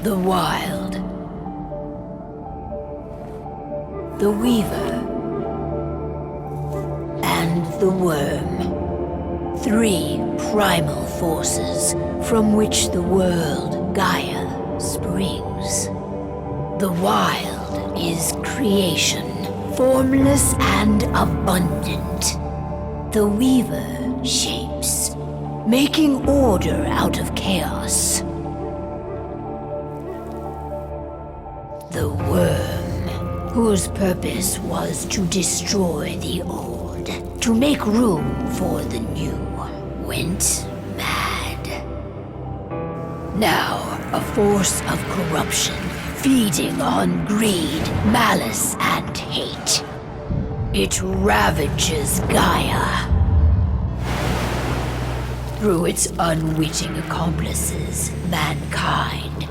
The Wild. The Weaver. And the Wyrm. Three primal forces from which the world Gaia springs. The Wild is creation, formless and abundant. The Weaver shapes, making order out of chaos. The Wyrm, whose purpose was to destroy the old, to make room for the new, went mad. Now, a force of corruption, feeding on greed, malice, and hate. It ravages Gaia. Through its unwitting accomplices, mankind,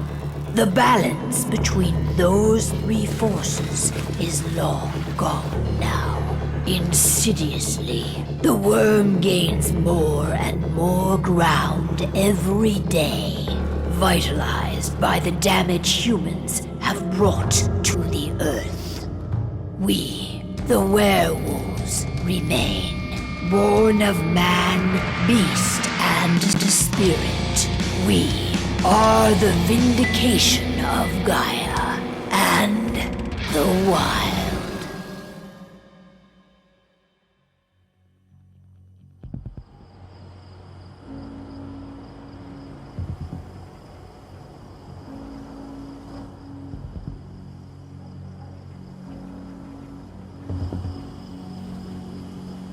the balance between those three forces is long gone now. Insidiously, the Wyrm gains more and more ground every day, vitalized by the damage humans have brought to the Earth. We, the werewolves, remain, born of man, beast, and spirit. We are the vindication of Gaia and the Wild.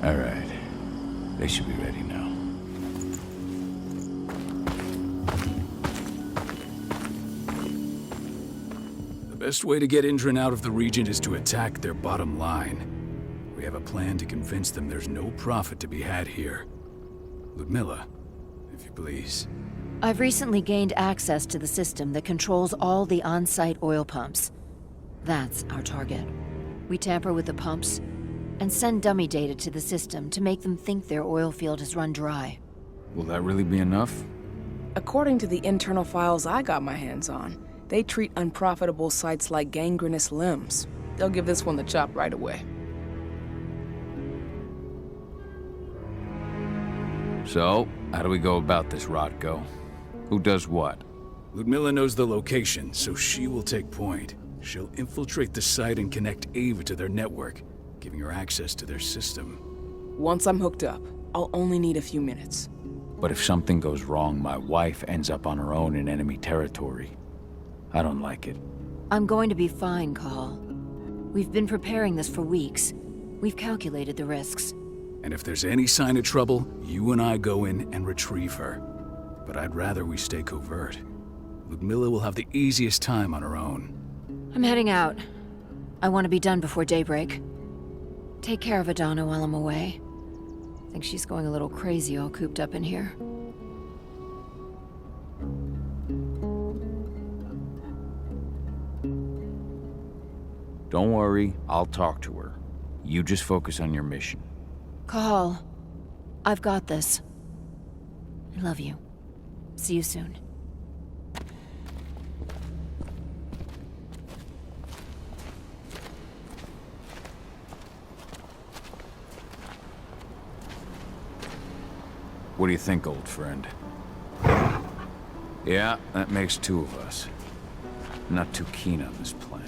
All right. They should be ready now. best way to get Endron out of the region is to attack their bottom line. We have a plan to convince them there's no profit to be had here. Ludmilla, if you please. I've recently gained access to the system that controls all the on-site oil pumps. That's our target. We tamper with the pumps and send dummy data to the system to make them think their oil field has run dry. Will that really be enough? According to the internal files I got my hands on, they treat unprofitable sites like gangrenous limbs. They'll give this one the chop right away. So, how do we go about this, Rodko? Who does what? Ludmilla knows the location, so she will take point. She'll infiltrate the site and connect Ava to their network, giving her access to their system. Once I'm hooked up, I'll only need a few minutes. But if something goes wrong, my wife ends up on her own in enemy territory. I don't like it. I'm going to be fine, Cahal. We've been preparing this for weeks. We've calculated the risks. And if there's any sign of trouble, you and I go in and retrieve her. But I'd rather we stay covert. Ludmilla will have the easiest time on her own. I'm heading out. I want to be done before daybreak. Take care of Adana while I'm away. I think she's going a little crazy all cooped up in here. Don't worry, I'll talk to her. You just focus on your mission. Cahal, I've got this. I love you. See you soon. What do you think, old friend? Yeah, that makes two of us. Not too keen on this plan.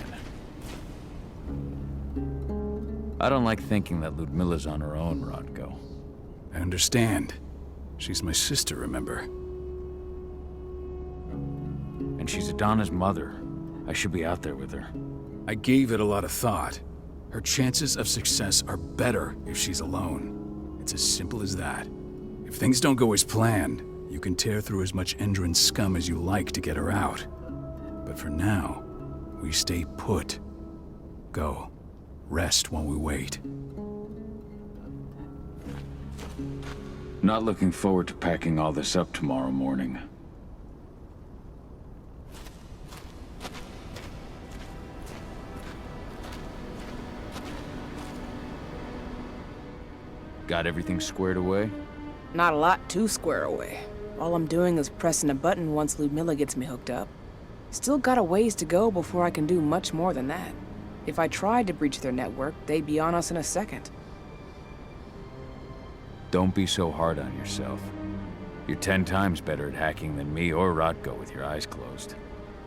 I don't like thinking that Ludmilla's on her own, Rodko. I understand. She's my sister, remember? And she's Adana's mother. I should be out there with her. I gave it a lot of thought. Her chances of success are better if she's alone. It's as simple as that. If things don't go as planned, you can tear through as much Endron scum as you like to get her out. But for now, we stay put. Go. Rest while we wait. Not looking forward to packing all this up tomorrow morning. Got everything squared away? Not a lot to square away. All I'm doing is pressing a button once Ludmilla gets me hooked up. Still got a ways to go before I can do much more than that. If I tried to breach their network, they'd be on us in a second. Don't be so hard on yourself. You're 10 times better at hacking than me or Rodko with your eyes closed.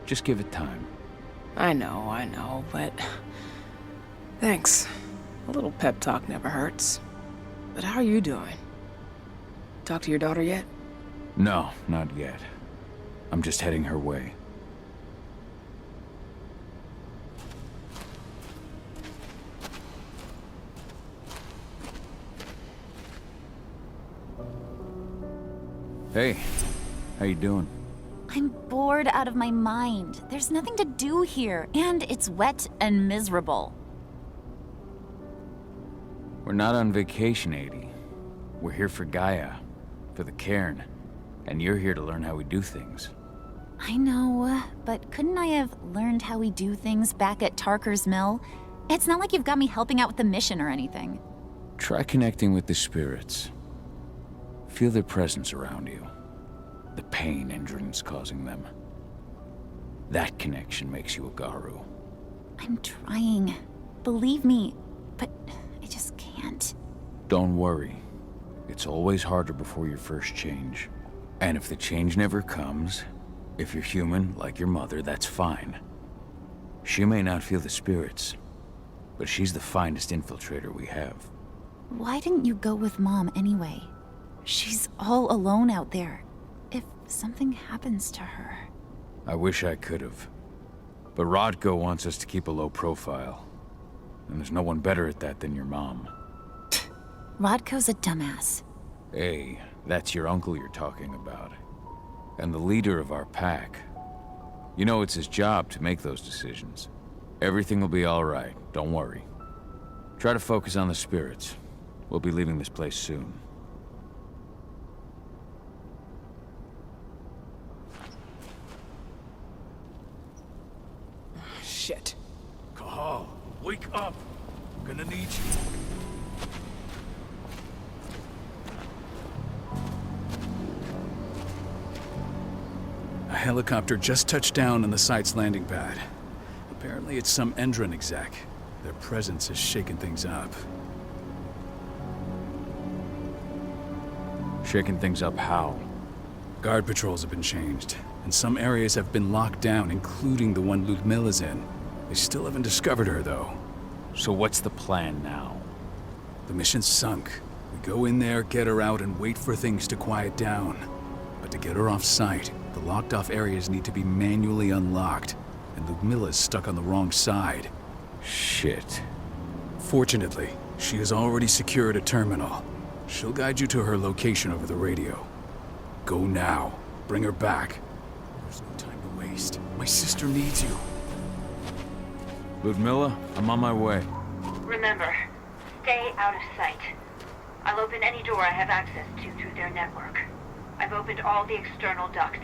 Just give it time. I know, but... Thanks. A little pep talk never hurts. But how are you doing? Talk to your daughter yet? No, not yet. I'm just heading her way. Hey, how you doing? I'm bored out of my mind. There's nothing to do here, and it's wet and miserable. We're not on vacation, Adi. We're here for Gaia, for the cairn, and you're here to learn how we do things. I know, but couldn't I have learned how we do things back at Tarker's Mill? It's not like you've got me helping out with the mission or anything. Try connecting with the spirits. Feel their presence around you. The pain Endron's causing them. That connection makes you a Garou. I'm trying. Believe me, but I just can't. Don't worry. It's always harder before your first change. And if the change never comes, if you're human, like your mother, that's fine. She may not feel the spirits, but she's the finest infiltrator we have. Why didn't you go with Mom anyway? She's all alone out there. If something happens to her... I wish I could have. But Rodko wants us to keep a low profile. And there's no one better at that than your mom. Rodko's a dumbass. Hey, that's your uncle you're talking about. And the leader of our pack. You know it's his job to make those decisions. Everything will be all right. Don't worry. Try to focus on the spirits. We'll be leaving this place soon. Shit. Cahal, wake up! I'm gonna need you. A helicopter just touched down on the site's landing pad. Apparently it's some Endron exec. Their presence has shaken things up. Shaking things up how? Guard patrols have been changed, and some areas have been locked down, including the one Ludmilla's in. They still haven't discovered her, though. So what's the plan now? The mission's sunk. We go in there, get her out, and wait for things to quiet down. But to get her off site, the locked-off areas need to be manually unlocked, and Ludmilla's stuck on the wrong side. Shit. Fortunately, she has already secured a terminal. She'll guide you to her location over the radio. Go now. Bring her back. There's no time to waste. My sister needs you. Ludmilla, I'm on my way. Remember, stay out of sight. I'll open any door I have access to through their network. I've opened all the external ducts.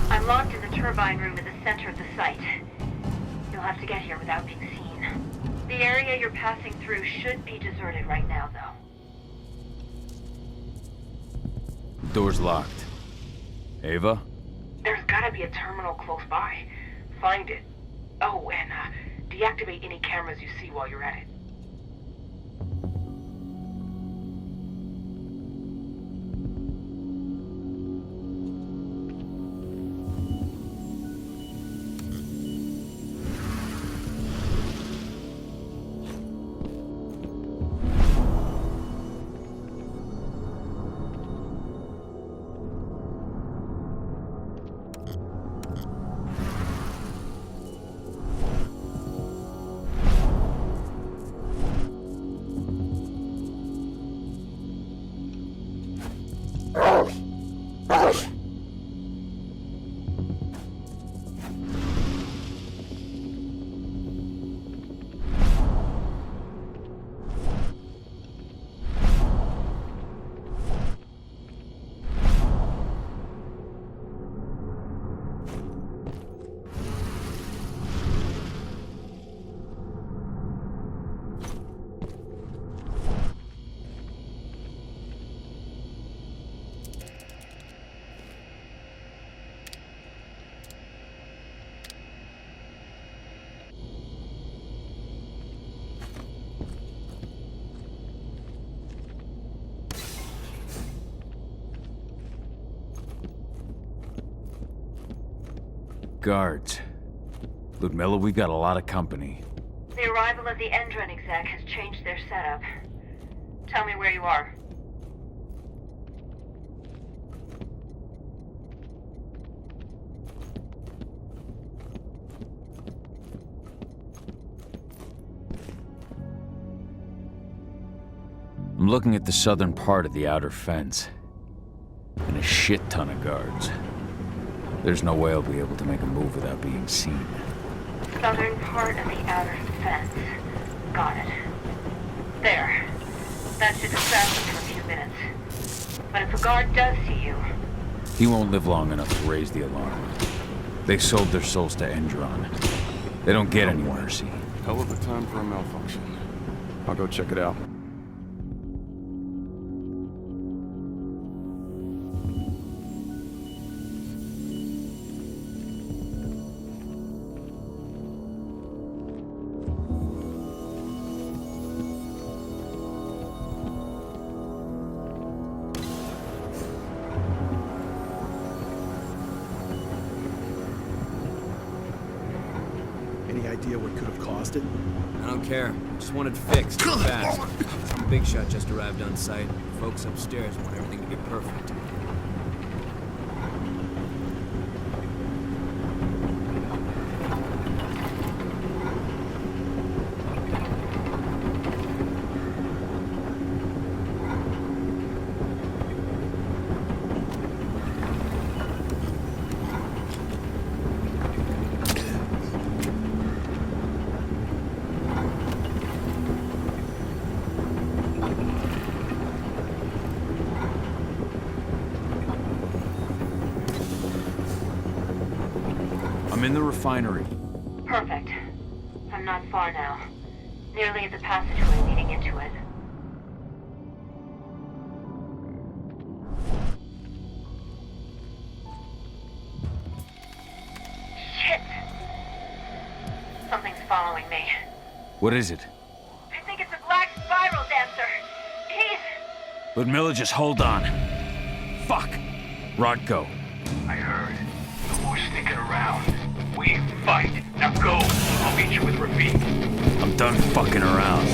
I'm locked in the turbine room at the center of the site. You'll have to get here without being seen. The area you're passing through should be deserted right now, though. Door's locked. Ava? There's gotta be a terminal close by. Find it. Oh, and deactivate any cameras you see while you're at it. Guards. Ludmilla, we got a lot of company. The arrival of the Endron exec has changed their setup. Tell me where you are. I'm looking at the southern part of the outer fence. And a shit ton of guards. There's no way I'll be able to make a move without being seen. Southern part of the outer fence. Got it. There. That should distract you for a few minutes. But if a guard does see you... He won't live long enough to raise the alarm. They sold their souls to Endron. They don't get any mercy. Hell of a time for a malfunction. I'll go check it out. idea what could have caused it? I don't care. I just want it fixed, fast. Some big shot just arrived on site. Folks upstairs want everything to be perfect. I'm in the refinery. Perfect. I'm not far now. Nearly at the passageway leading into it. Shit! Something's following me. What is it? I think it's a black spiral dancer. He's... Ludmilla, just hold on. Fuck! Rod, go. I heard. No more sticking around. We fight. Now go. I'll meet you with Rafik. I'm done fucking around.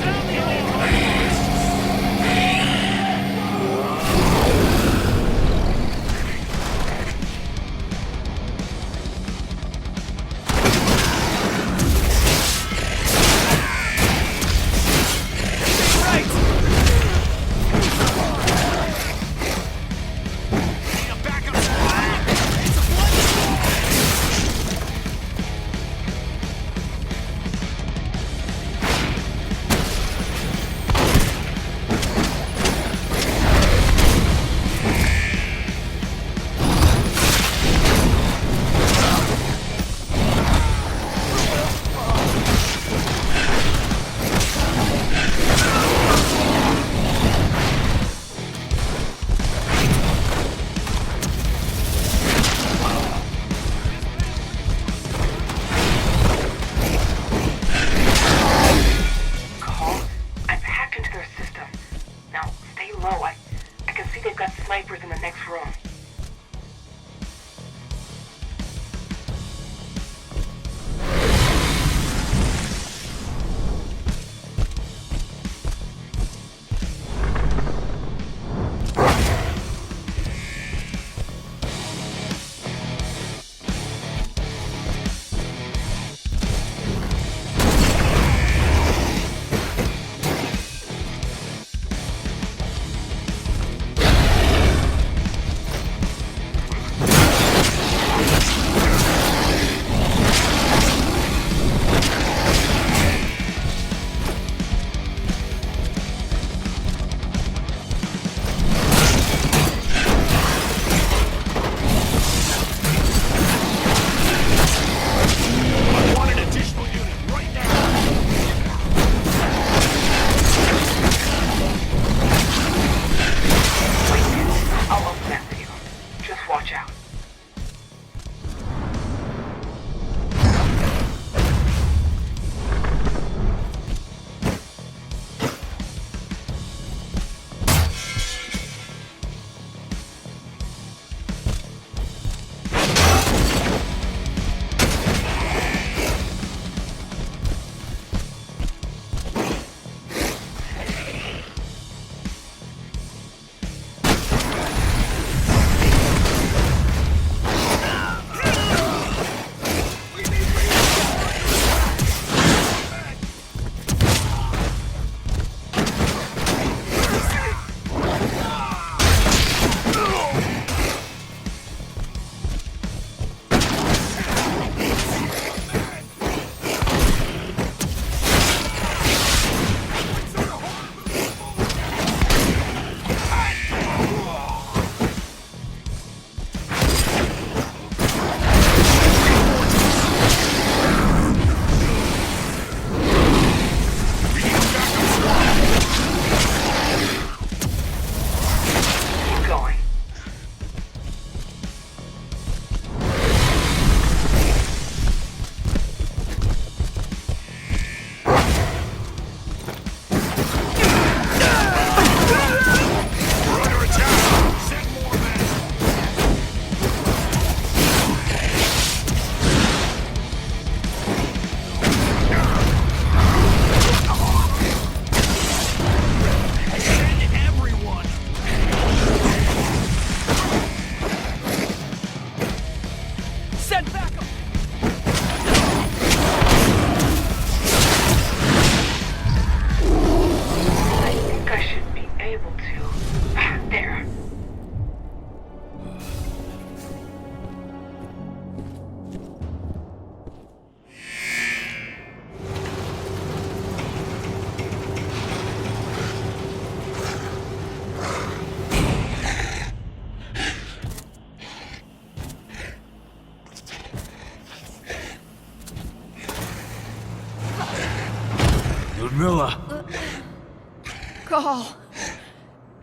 Cahal.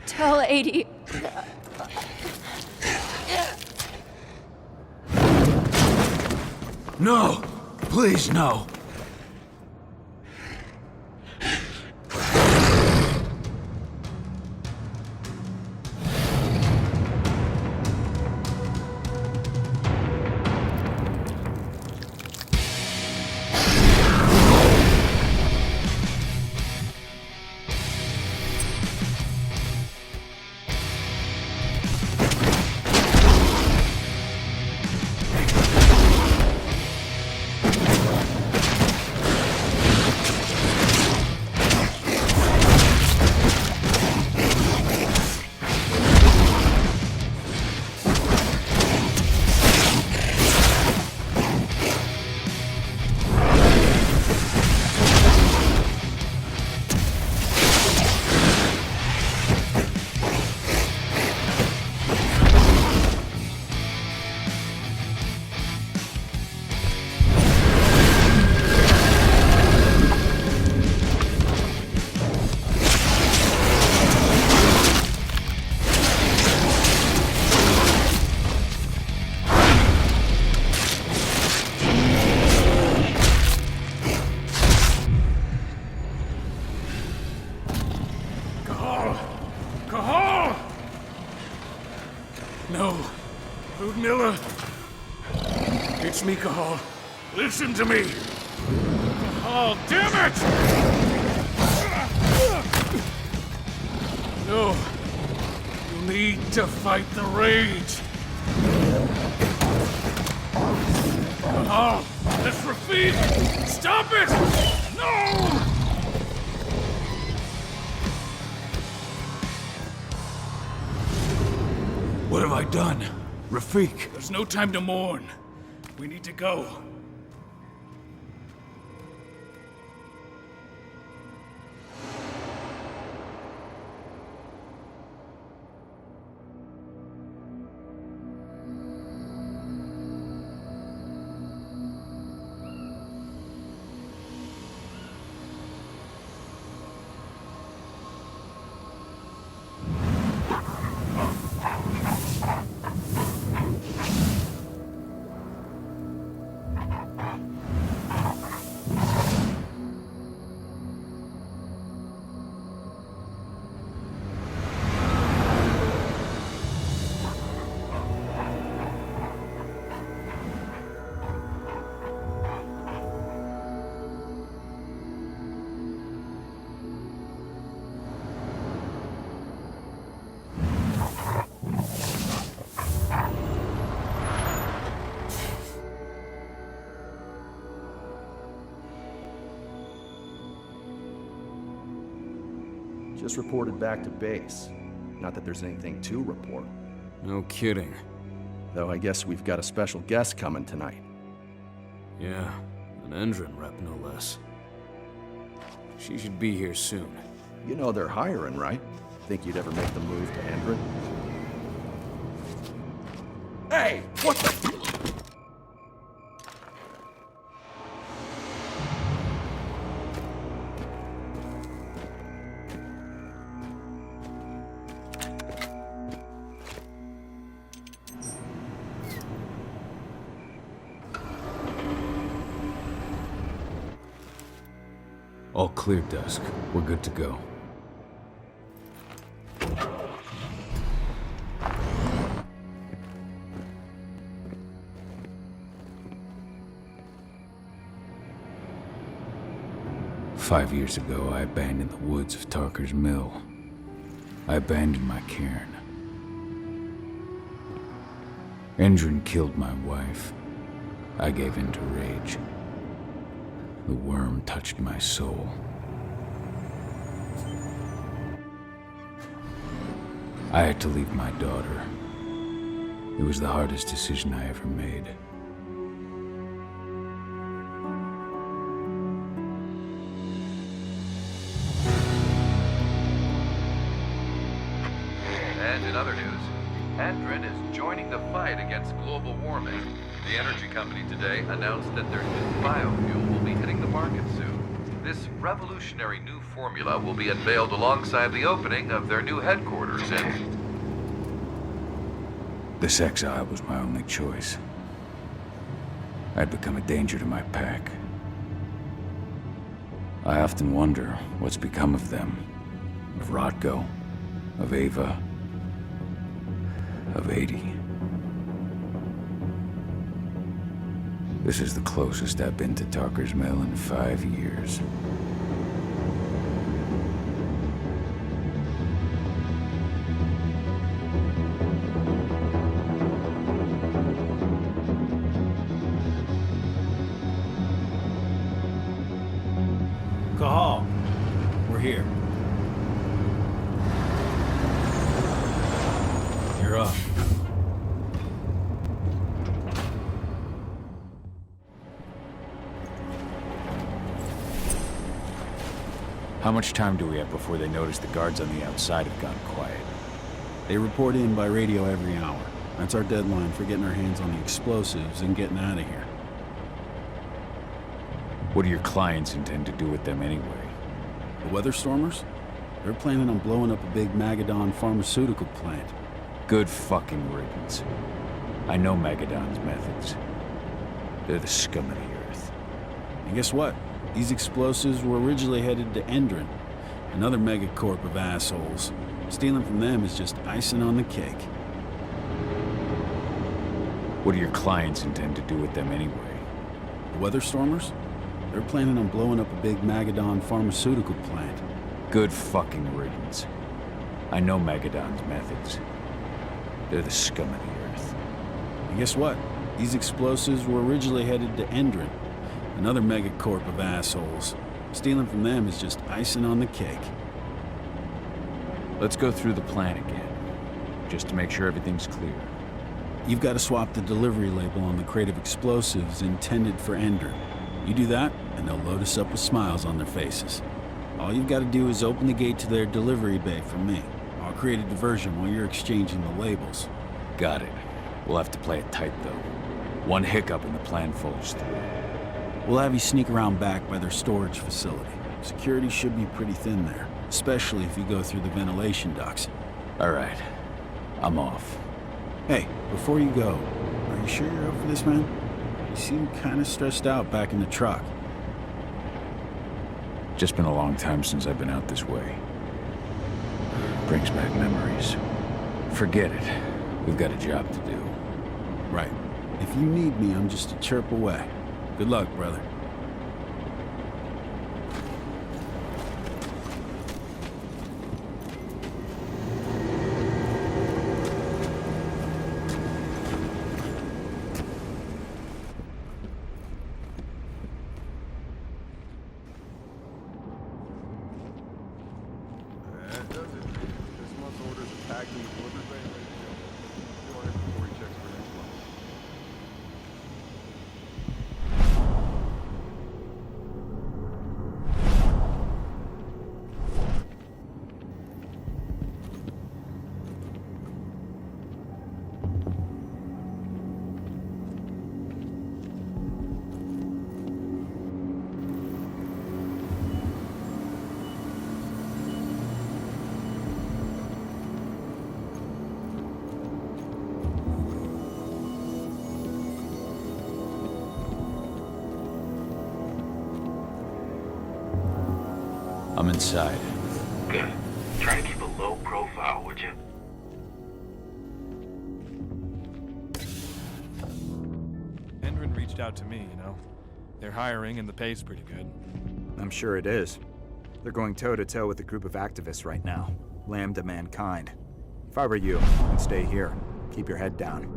Tell 80. No! Please, no! Cahal! No. Ludmilla. It's me, Cahal. Listen to me. Cahal, damn it! No. You need to fight the rage. Cahal, that's Rafik! Stop it! No! What have I done? Rafik! There's no time to mourn. We need to go. Just reported back to base. Not that there's anything to report. No kidding. Though I guess we've got a special guest coming tonight. Yeah, an Endron rep no less. She should be here soon. You know they're hiring, right? Think you'd ever make the move to Endron? Hey! What the... All clear, Dusk. We're good to go. Five years ago, I abandoned the woods of Tarker's Mill. I abandoned my cairn. Endron killed my wife. I gave in to rage. The Wyrm touched my soul. I had to leave my daughter. It was the hardest decision I ever made. And in other news, Endron is joining the fight against global warming. The energy company today announced that their new biofuel will be hitting the market soon. This revolutionary new formula will be unveiled alongside the opening of their new headquarters in... This exile was my only choice. I'd become a danger to my pack. I often wonder what's become of them. Of Rotko, of Ava, of 80. This is the closest I've been to Tarker's Mill in 5 years. Cahal, we're here. You're up. How much time do we have before they notice the guards on the outside have gone quiet? They report in by radio every hour. That's our deadline for getting our hands on the explosives and getting out of here. What do your clients intend to do with them anyway? The Weatherstormers? They're planning on blowing up a big Magadon pharmaceutical plant. Good fucking riddance. I know Magadon's methods. They're the scum of the earth. And guess what? These explosives were originally headed to Endron, another megacorp of assholes. Stealing from them is just icing on the cake. What do your clients intend to do with them anyway? The Weatherstormers? They're planning on blowing up a big Magadon pharmaceutical plant. Good fucking riddance. I know Magadon's methods. They're the scum of the earth. And guess what? These explosives were originally headed to Endron, another megacorp of assholes. Stealing from them is just icing on the cake. Let's go through the plan again, just to make sure everything's clear. You've got to swap the delivery label on the crate of explosives intended for Endron. You do that, and they'll load us up with smiles on their faces. All you've got to do is open the gate to their delivery bay for me. I'll create a diversion while you're exchanging the labels. Got it. We'll have to play it tight, though. One hiccup and the plan falls through. We'll have you sneak around back by their storage facility. Security should be pretty thin there, especially if you go through the ventilation ducts. All right. I'm off. Hey, before you go, are you sure you're up for this, man? You seem kind of stressed out back in the truck. Just been a long time since I've been out this way. Brings back memories. Forget it. We've got a job to do. Right. If you need me, I'm just a chirp away. Good luck, brother. That does it. This month's orders are packed in the delivery bay and ready to go. Go ahead before he checks for next month. I'm inside. Good. Try to keep a low profile, would you? Endron reached out to me, you know. They're hiring and the pay's pretty good. I'm sure it is. They're going toe-to-toe with a group of activists right now. Lambda mankind. If I were you, I'd stay here. Keep your head down.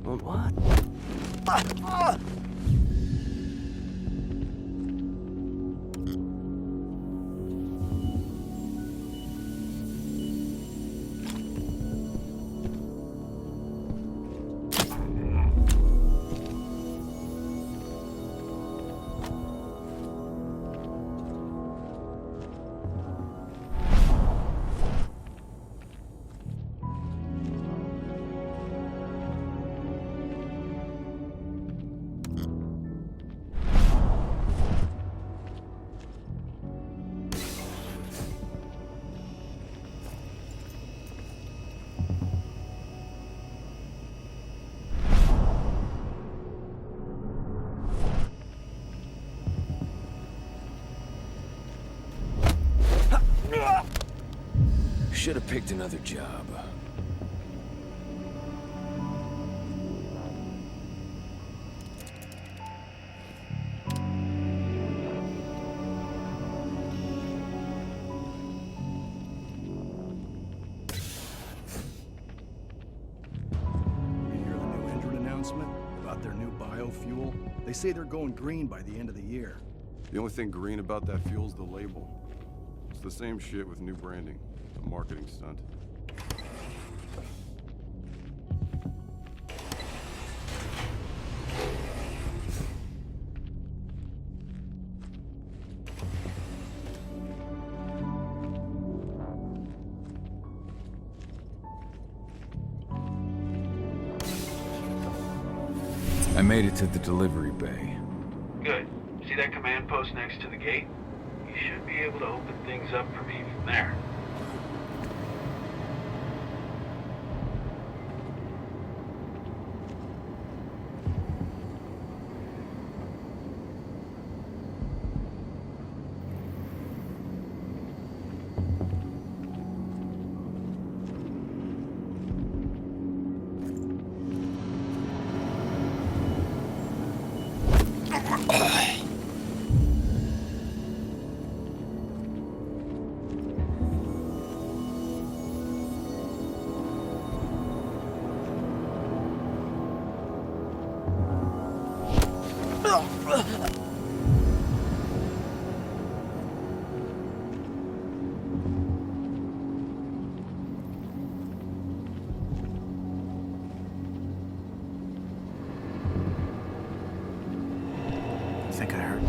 What? should have picked another job. About their new biofuel. They say they're going green by the end of the year. The only thing green about that fuel's the label. It's the same shit with new branding. A marketing stunt. I made it to the delivery bay. Good. See that command post next to the gate? You should be able to open things up for me from there. Think I heard.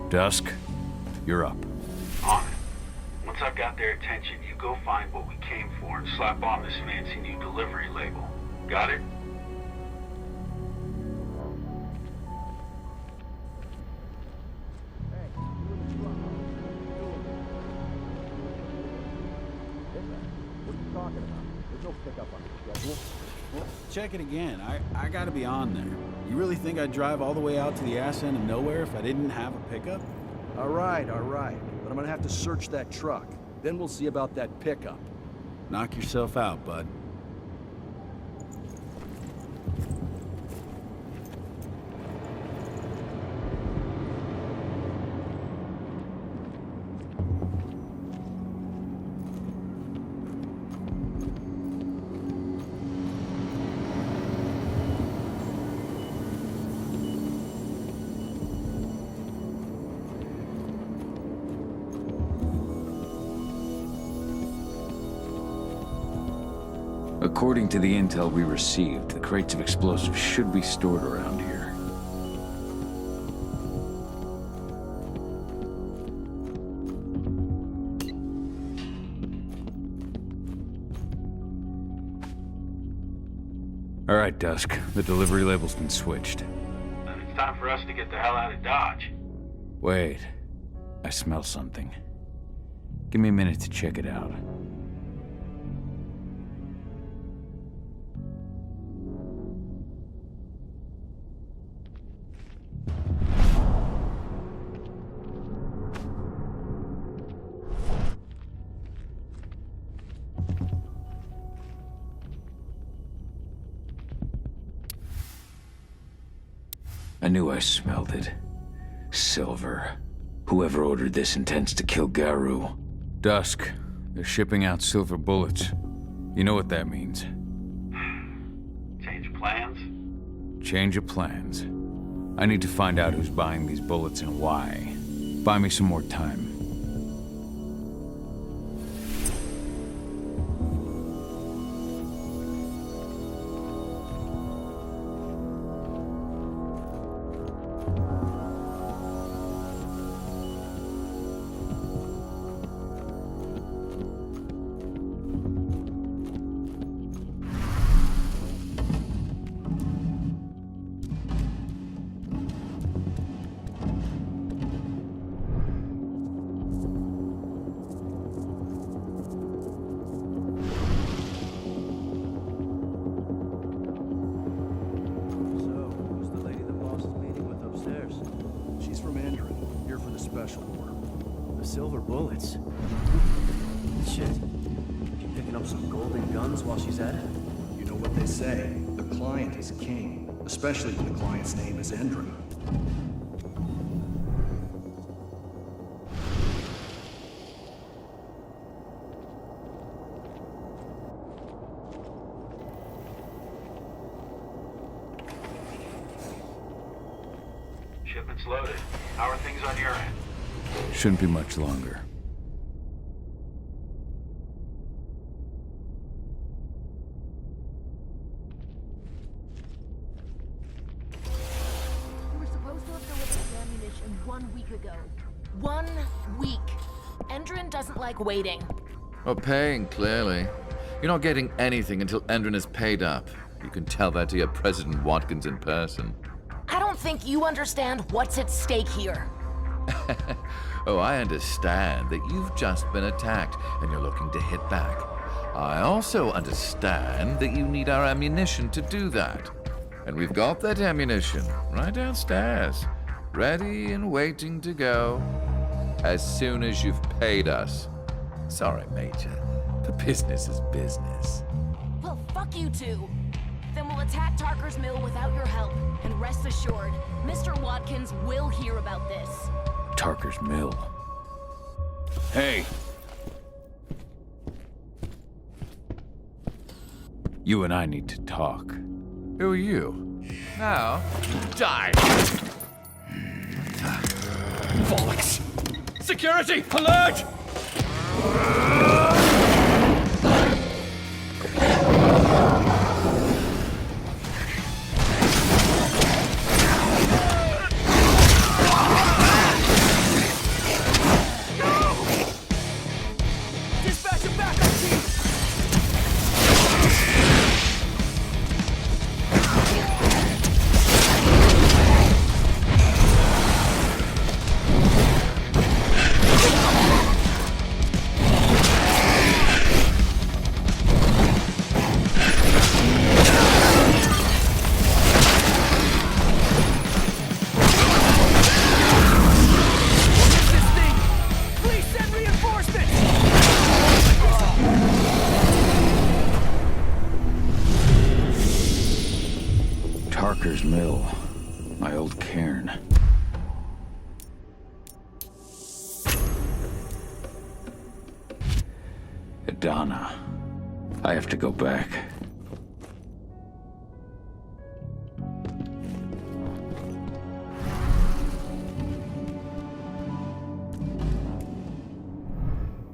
Dusk, you're up. On it. Once I've got their attention, you go find what we came for and slap on this fancy new delivery label. Got it? Check it again. I gotta be on there. You really think I'd drive all the way out to the ass end of nowhere if I didn't have a pickup? All right. But I'm gonna have to search that truck. Then we'll see about that pickup. Knock yourself out, bud. According to the intel we received, the crates of explosives should be stored around here. All right, Dusk. The delivery label's been switched. Then it's time for us to get the hell out of Dodge. Wait. I smell something. Give me a minute to check it out. I knew I smelled it. Silver. Whoever ordered this intends to kill Garou. Dusk. They're shipping out silver bullets. You know what that means. Change of plans? Change of plans. I need to find out who's buying these bullets and why. Buy me some more time. silver bullets. Shit. She picking up some golden guns while she's at it? You know what they say, the client is king, especially when the client's name is Endron. Shipment's loaded. How are things on your end? Shouldn't be much longer. We were supposed to have delivered the ammunition 1 week ago. 1 week. Endron doesn't like waiting. Well, paying, clearly. You're not getting anything until Endron is paid up. You can tell that to your President Watkins in person. I don't think you understand what's at stake here. Oh, I understand that you've just been attacked and you're looking to hit back. I also understand that you need our ammunition to do that. And we've got that ammunition right downstairs, ready and waiting to go as soon as you've paid us. Sorry, Major, but business is business. Well, fuck you two. Then we'll attack Tarker's Mill without your help. And rest assured, Mr. Watkins will hear about this. Tarker's Mill. Hey! You and I need to talk. Who are you? Now, die! Bollocks! Security! Alert! Tarker's Mill, my old cairn. Adana. I have to go back.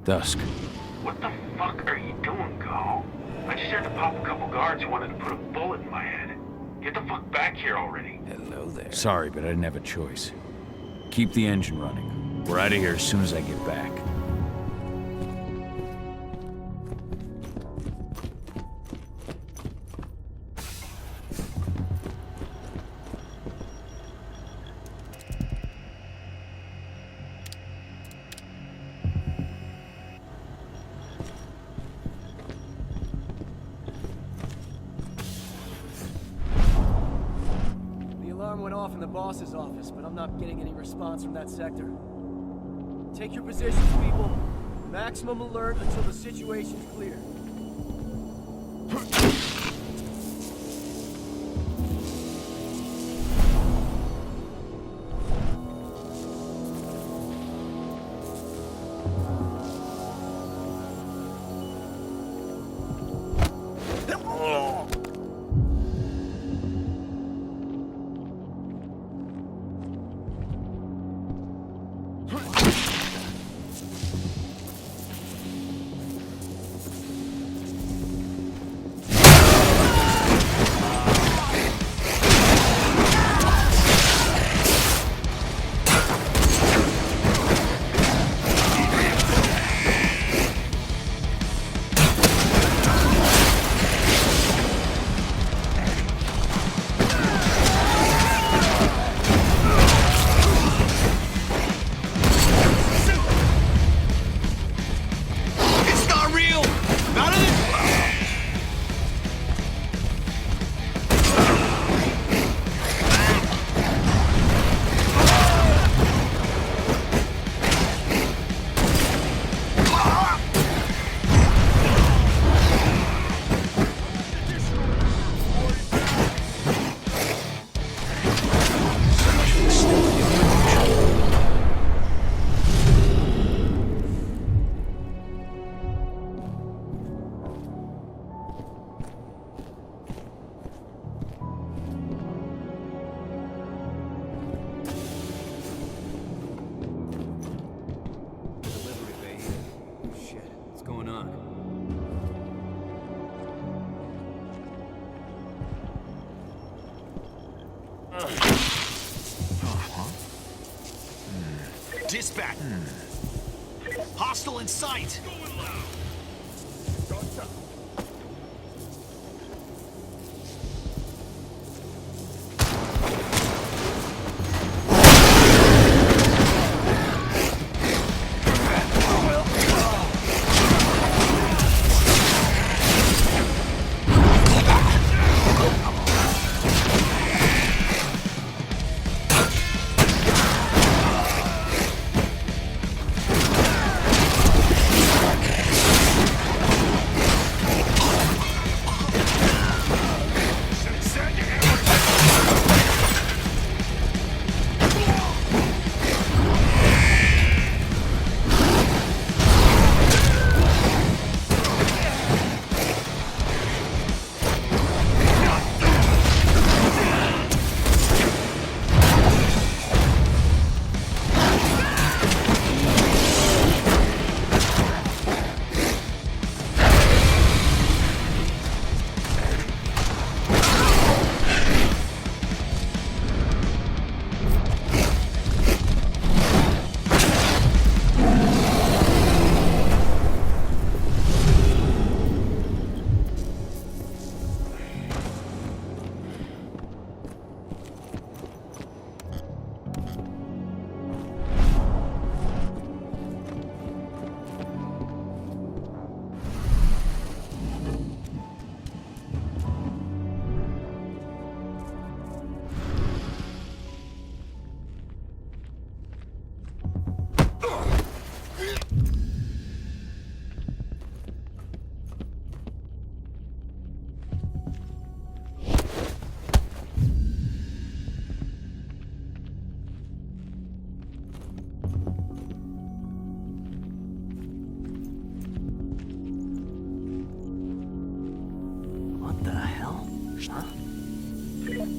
Dusk. What the fuck are you doing, Cahal? I just had to pop a couple guards who wanted to put a bullet in my head. Get the fuck back here already. Hello there. Sorry, but I didn't have a choice. Keep the engine running. We're out of here as soon as I get back. Went off in the boss's office, but I'm not getting any response from that sector. Take your positions, people. Maximum alert until the situation's clear. Dispatch. Hostile in sight.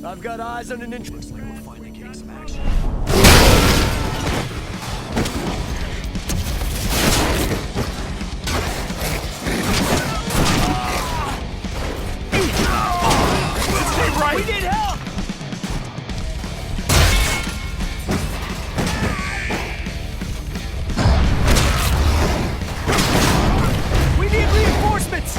I've got eyes on an intruder. Looks like we're finally getting some action. Stay right! We need help! We need reinforcements!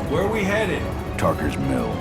Where are we headed? Tarker's Mill.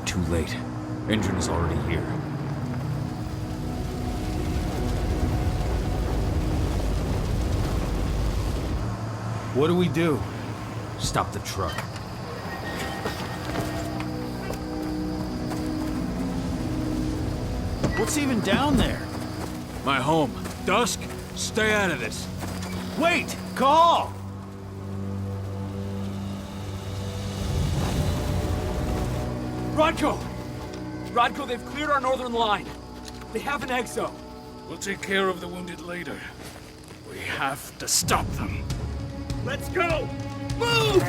Too late. Endron is already here. What do we do? Stop the truck. What's even down there? My home. Dusk, stay out of this. Wait! Cahal! Rodko! Rodko, they've cleared our northern line. They have an exo. We'll take care of the wounded later. We have to stop them. Let's go! Move!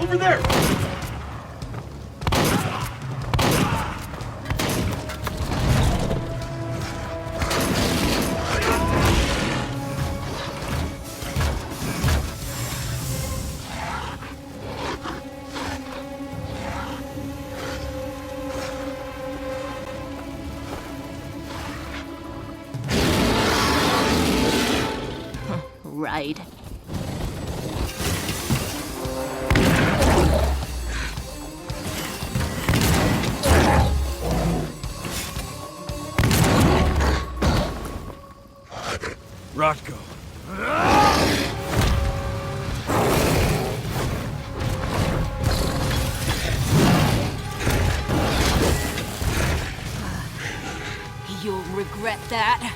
Over there! Right. Rodko. You'll regret that.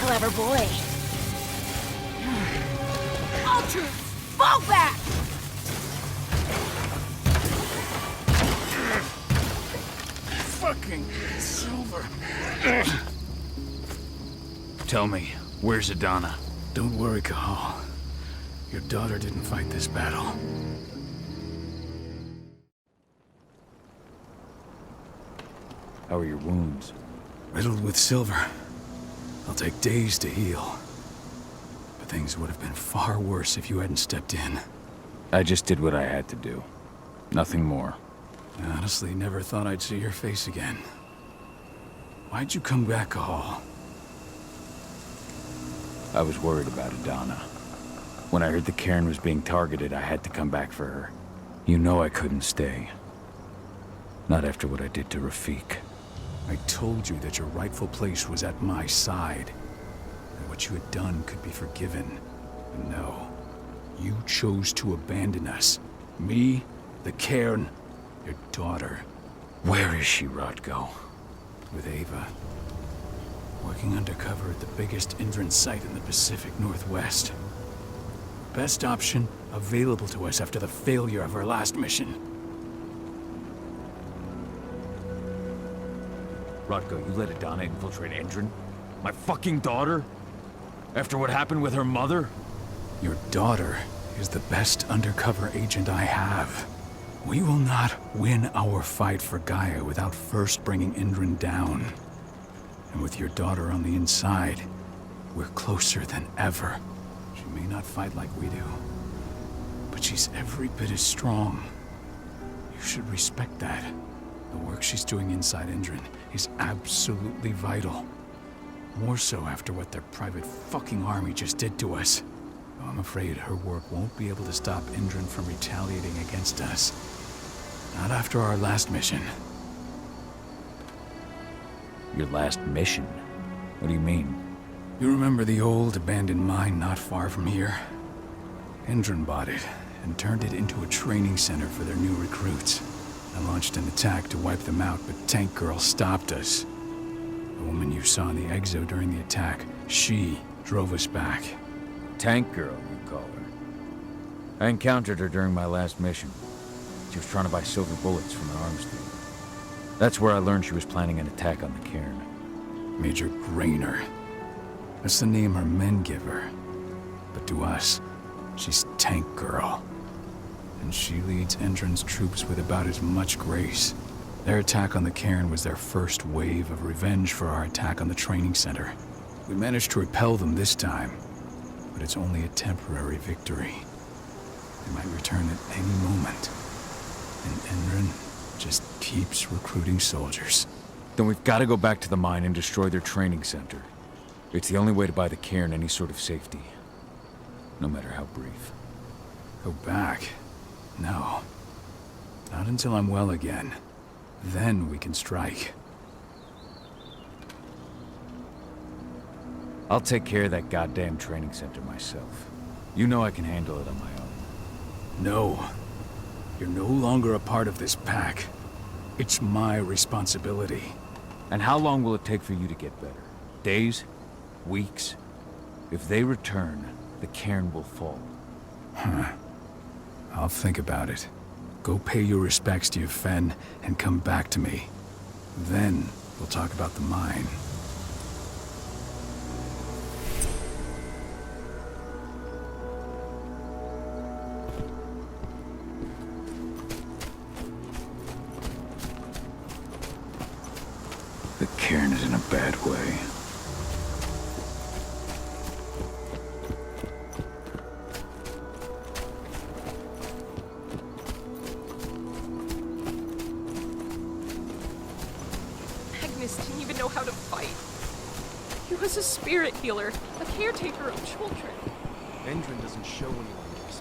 Clever boy. All troops, fall back! Fucking Silver. Tell me, where's Adana? Don't worry, Cahal. Your daughter didn't fight this battle. How are your wounds? Riddled with silver. They'll take days to heal. But things would have been far worse if you hadn't stepped in. I just did what I had to do. Nothing more. I honestly never thought I'd see your face again. Why'd you come back, Cahal? I was worried about Adana. When I heard the cairn was being targeted, I had to come back for her. You know I couldn't stay. Not after what I did to Rafik. I told you that your rightful place was at my side. And what you had done could be forgiven. But no. You chose to abandon us. Me, the cairn, your daughter. Where is she, Rodko? With Ava. Working undercover at the biggest Endron site in the Pacific Northwest. Best option available to us after the failure of our last mission. Rodko, you let Adana infiltrate Endron? My fucking daughter? After what happened with her mother? Your daughter is the best undercover agent I have. We will not win our fight for Gaia without first bringing Endron down. And with your daughter on the inside, we're closer than ever. She may not fight like we do, but she's every bit as strong. You should respect that. The work she's doing inside Endron is absolutely vital. More so after what their private fucking army just did to us. Though I'm afraid her work won't be able to stop Endron from retaliating against us. Not after our last mission. Your last mission? What do you mean? You remember the old abandoned mine not far from here? Endron bought it and turned it into a training center for their new recruits. I launched an attack to wipe them out, but Tank Girl stopped us. The woman you saw in the exile during the attack, she drove us back. Tank Girl, you call her. I encountered her during my last mission. She was trying to buy silver bullets from an arms dealer. That's where I learned she was planning an attack on the cairn. Major Grainer. That's the name her men give her. But to us, she's Tank Girl. And she leads Endron's troops with about as much grace Their attack on the cairn was their first wave of revenge for our attack on the training center. We managed to repel them this time, but it's only a temporary victory. They might return at any moment. And Endron just keeps recruiting soldiers. Then we've got to go back to the mine and destroy their training center. It's the only way to buy the cairn any sort of safety. No matter how brief. Go back? No. Not until I'm well again. Then we can strike. I'll take care of that goddamn training center myself. You know I can handle it on my own. No. You're no longer a part of this pack. It's my responsibility. And how long will it take for you to get better? Days? Weeks? If they return, the cairn will fall. Huh. I'll think about it. Go pay your respects to your Fen and come back to me. Then we'll talk about the mine. The cairn is in a bad way. Didn't even know how to fight. He was a spirit healer, a caretaker of children. Endron doesn't show anyone this.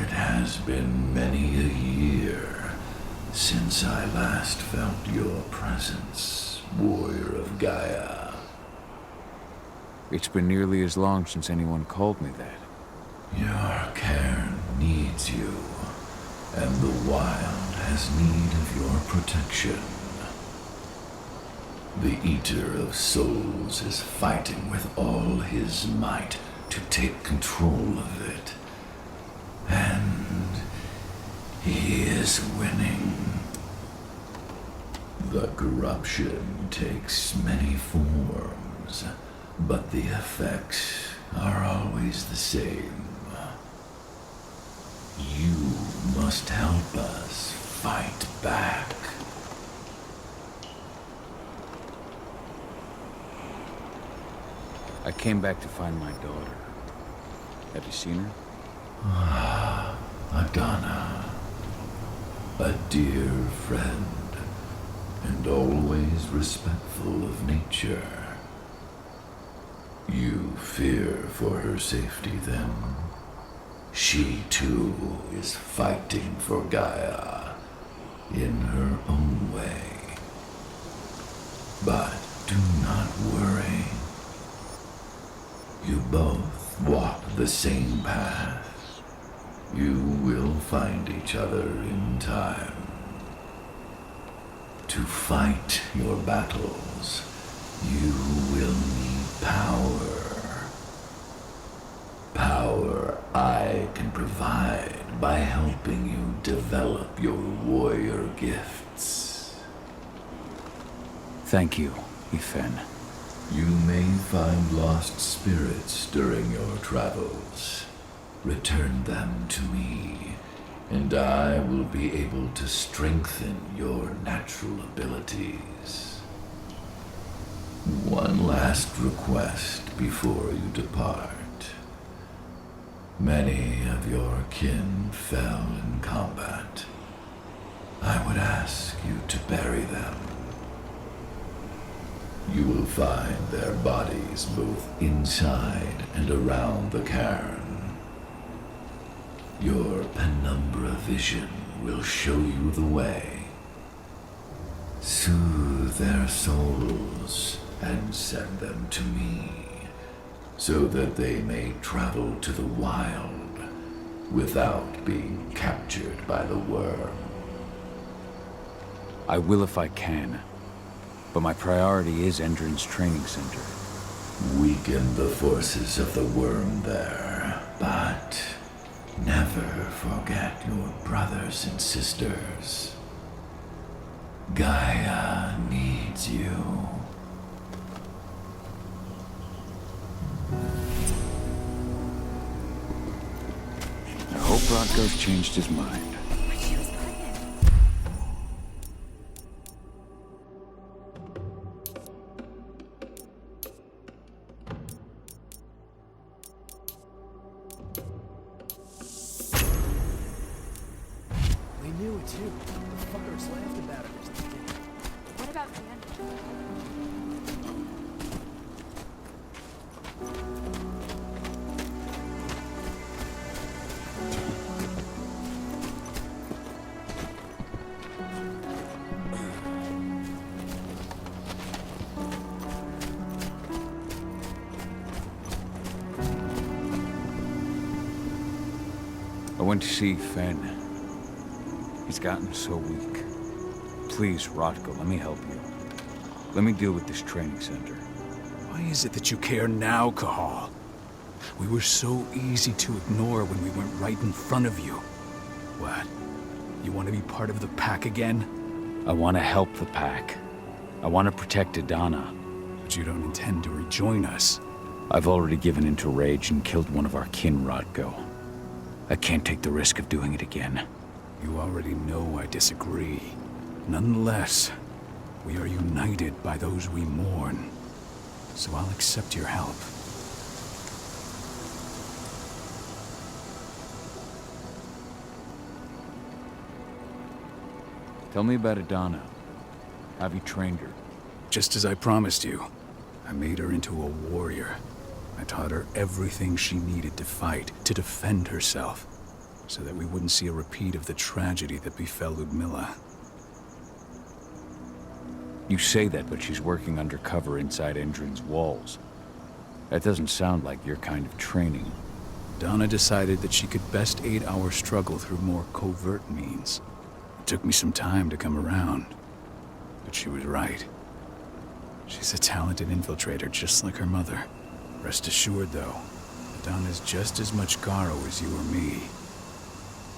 It has been many a year since I last felt your presence, warrior of Gaia. It's been nearly as long since anyone called me that. Your cairn needs you, and the wild has need of your protection. The Eater of Souls is fighting with all his might to take control of it. And he is winning. The corruption takes many forms, but the effects are always the same. You must help us fight back. I came back to find my daughter. Have you seen her? Ah, Adana. A dear friend, and always respectful of nature. You fear for her safety, then? She, too, is fighting for Gaia in her own way. But do not worry. You both walk the same path. You will find each other in time. To fight your battles, you will need power. Power I can provide by helping you develop your warrior gifts. Thank you, Ethan. You may find lost spirits during your travels. Return them to me, and I will be able to strengthen your natural abilities. One last request before you depart. Many of your kin fell in combat. I would ask you to bury them. You will find their bodies both inside and around the cairn. Your penumbra vision will show you the way. Soothe their souls and send them to me, so that they may travel to the wild without being captured by the Wyrm. I will if I can, but my priority is Endron's training center. Weaken the forces of the Wyrm there, but never forget your brothers and sisters. Gaia needs you. I hope Rodko's changed his mind. knew it too. The fuckers laughed about it. What about the end? I went to see Fen. He's gotten so weak. Please, Rotko, let me help you. Let me deal with this training center. Why is it that you care now, Cahal? We were so easy to ignore when we went right in front of you. What? You want to be part of the pack again? I want to help the pack. I want to protect Adana. But you don't intend to rejoin us. I've already given in to rage and killed one of our kin, Rotko. I can't take the risk of doing it again. You already know I disagree. Nonetheless, we are united by those we mourn. So I'll accept your help. Tell me about Adana. Have you trained her? Just as I promised you. I made her into a warrior. I taught her everything she needed to fight, to defend herself, so that we wouldn't see a repeat of the tragedy that befell Ludmilla. You say that, but she's working undercover inside Endron's walls. That doesn't sound like your kind of training. Donna decided that she could best aid our struggle through more covert means. It took me some time to come around, but she was right. She's a talented infiltrator, just like her mother. Rest assured, though, Donna's just as much Garou as you or me.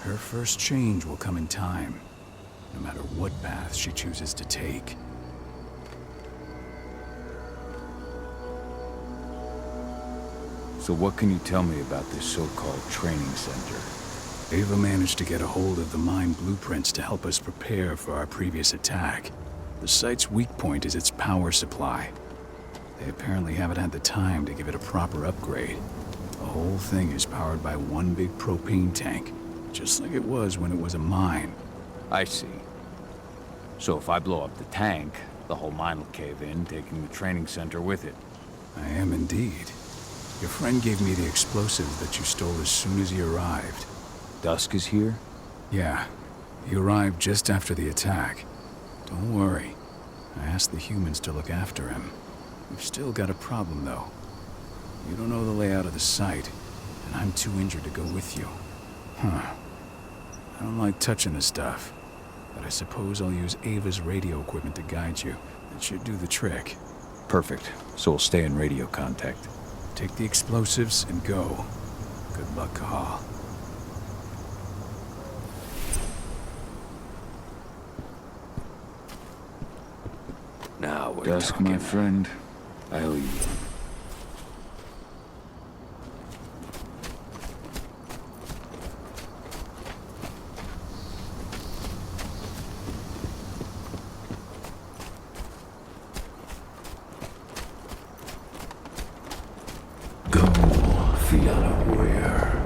Her first change will come in time, no matter what path she chooses to take. So what can you tell me about this so-called training center? Ava managed to get a hold of the mine blueprints to help us prepare for our previous attack. The site's weak point is its power supply. They apparently haven't had the time to give it a proper upgrade. The whole thing is powered by one big propane tank, just like it was when it was a mine. I see. So if I blow up the tank, the whole mine will cave in, taking the training center with it. I am indeed. Your friend gave me the explosives that you stole as soon as he arrived. Dusk is here? Yeah. He arrived just after the attack. Don't worry. I asked the humans to look after him. We've still got a problem, though. You don't know the layout of the site, and I'm too injured to go with you. Huh. I don't like touching the stuff, but I suppose I'll use Ava's radio equipment to guide you. It should do the trick. Perfect. So we'll stay in radio contact. Take the explosives and go. Good luck, Cahal. Now we're Dusk, talking. my friend. I owe you. Go, Fianna warrior,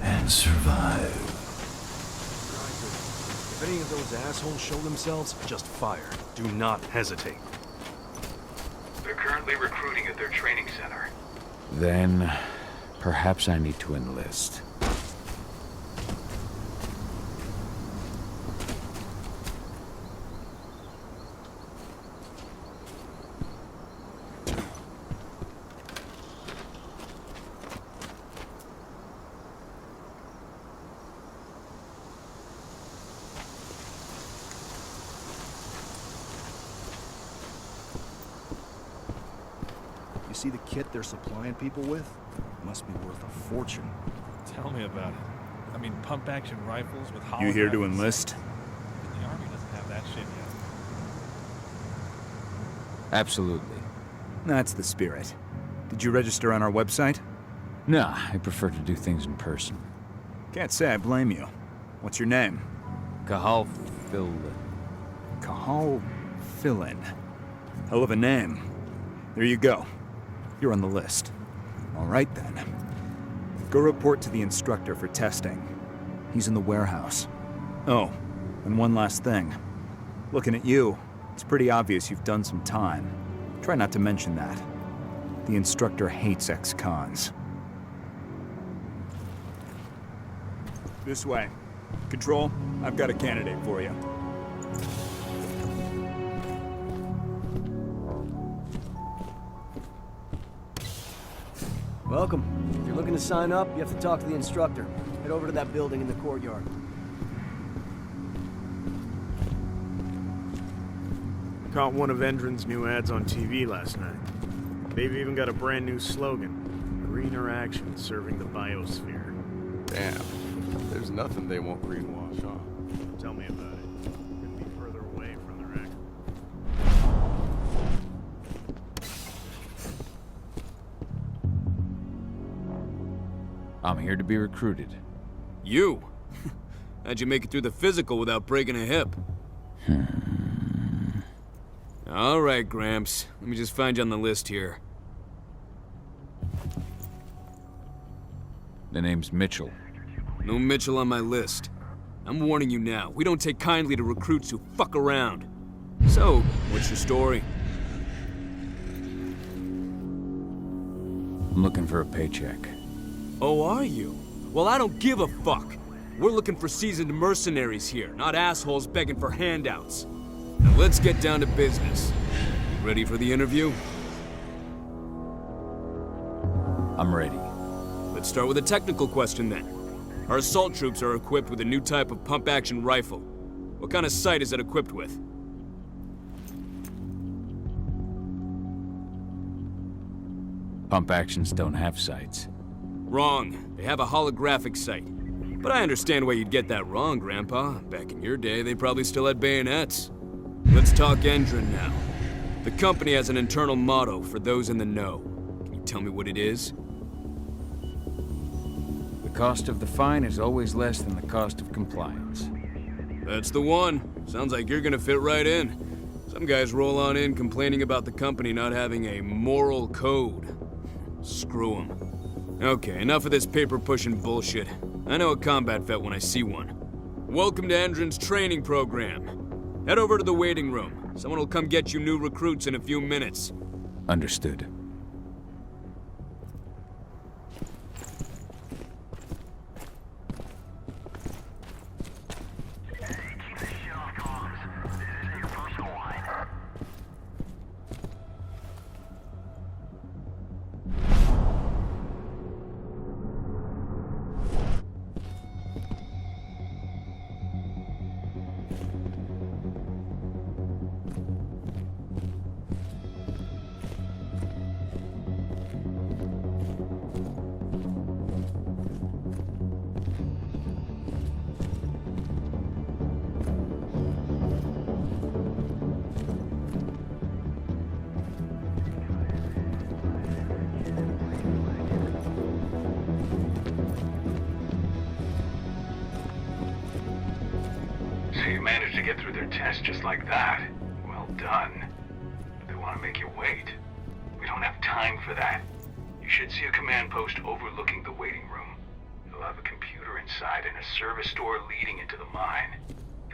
and survive. If any of those assholes show themselves, just fire. Do not hesitate. They're currently recruiting at their training center. Then, perhaps I need to enlist. You see the kit they're supplying people with? Must be worth a fortune. Tell me about it. I mean, pump-action rifles with holographic... You here to enlist? The Army doesn't have that shit yet. Absolutely. That's the spirit. Did you register on our website? Nah, I prefer to do things in person. Can't say I blame you. What's your name? Cahal Phil... Cahal Fill-In. Hell of a name. There you go. You're on the list. All right, then. Go report to the instructor for testing. He's in the warehouse. Oh, and one last thing. Looking at you, it's pretty obvious you've done some time. Try not to mention that. The instructor hates ex-cons. This way. Control, I've got a candidate for you. Welcome. If you're looking to sign up, you have to talk to the instructor. Head over to that building in the courtyard. Caught one of Endron's new ads on TV last night. They've even got a brand new slogan. Greener action serving the biosphere. Damn. There's nothing they won't greenwash, huh? Tell me about it. Couldn't be further away from their act. I'm here to be recruited. You? How'd you make it through the physical without breaking a hip? All right, Gramps. Let me just find you on the list here. The name's Mitchell. No Mitchell on my list. I'm warning you now. We don't take kindly to recruits who fuck around. So, what's your story? I'm looking for a paycheck. Oh, are you? Well, I don't give a fuck. We're looking for seasoned mercenaries here, not assholes begging for handouts. Now let's get down to business. You ready for the interview? I'm ready. Let's start with a technical question then. Our assault troops are equipped with a new type of pump-action rifle. What kind of sight is it equipped with? Pump actions don't have sights. Wrong. They have a holographic sight. But I understand why you'd get that wrong, Grandpa. Back in your day, they probably still had bayonets. Let's talk Endron now. The company has an internal motto for those in the know. Can you tell me what it is? The cost of the fine is always less than the cost of compliance. That's the one. Sounds like you're gonna fit right in. Some guys roll on in complaining about the company not having a moral code. Screw them. Okay, enough of this paper-pushing bullshit. I know a combat vet when I see one. Welcome to Endron's training program. Head over to the waiting room. Someone will come get you new recruits in a few minutes. Understood. So you managed to get through their test just like that. Well done. But they want to make you wait. We don't have time for that. You should see a command post overlooking the waiting room. It'll have a computer inside and a service door leading into the mine.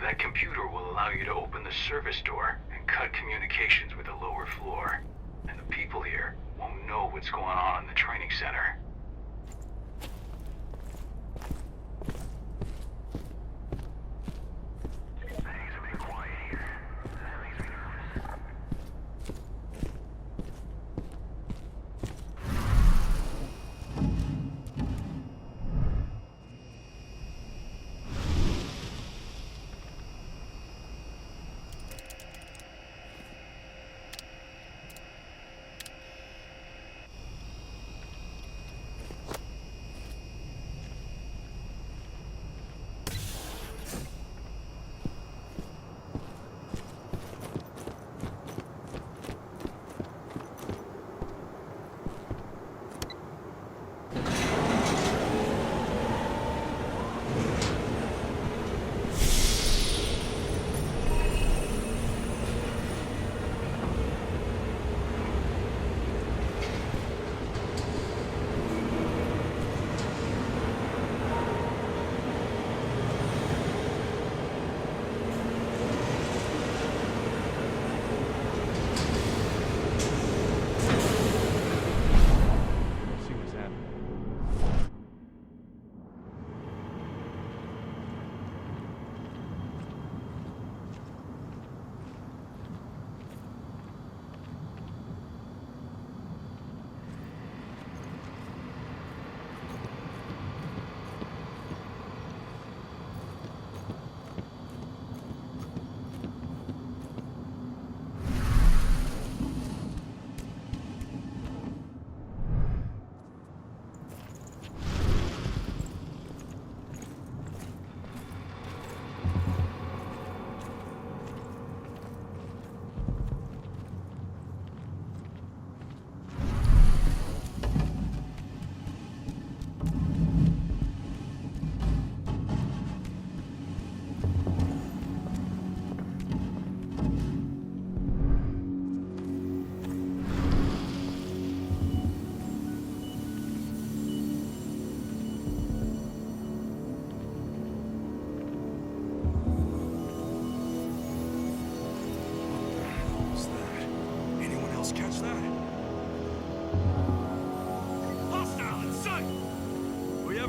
That computer will allow you to open the service door and cut communications with the lower floor. And the people here won't know what's going on in the training center.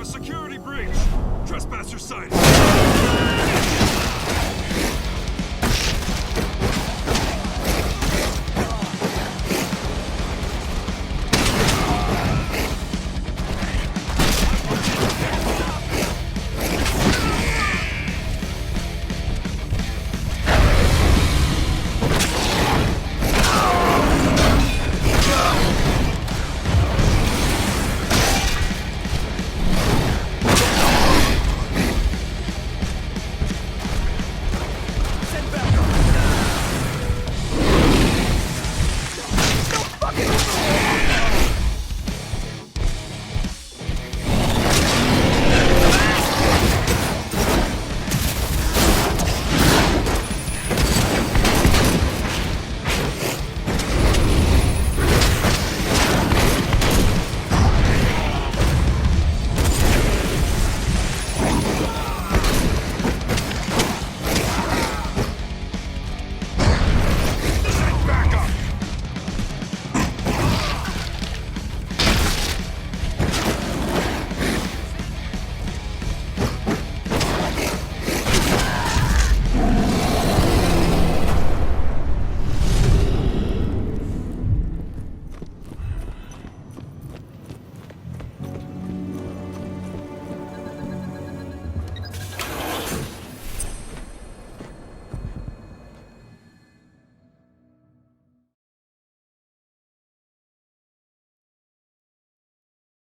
have a security breach! Trespasser sighted!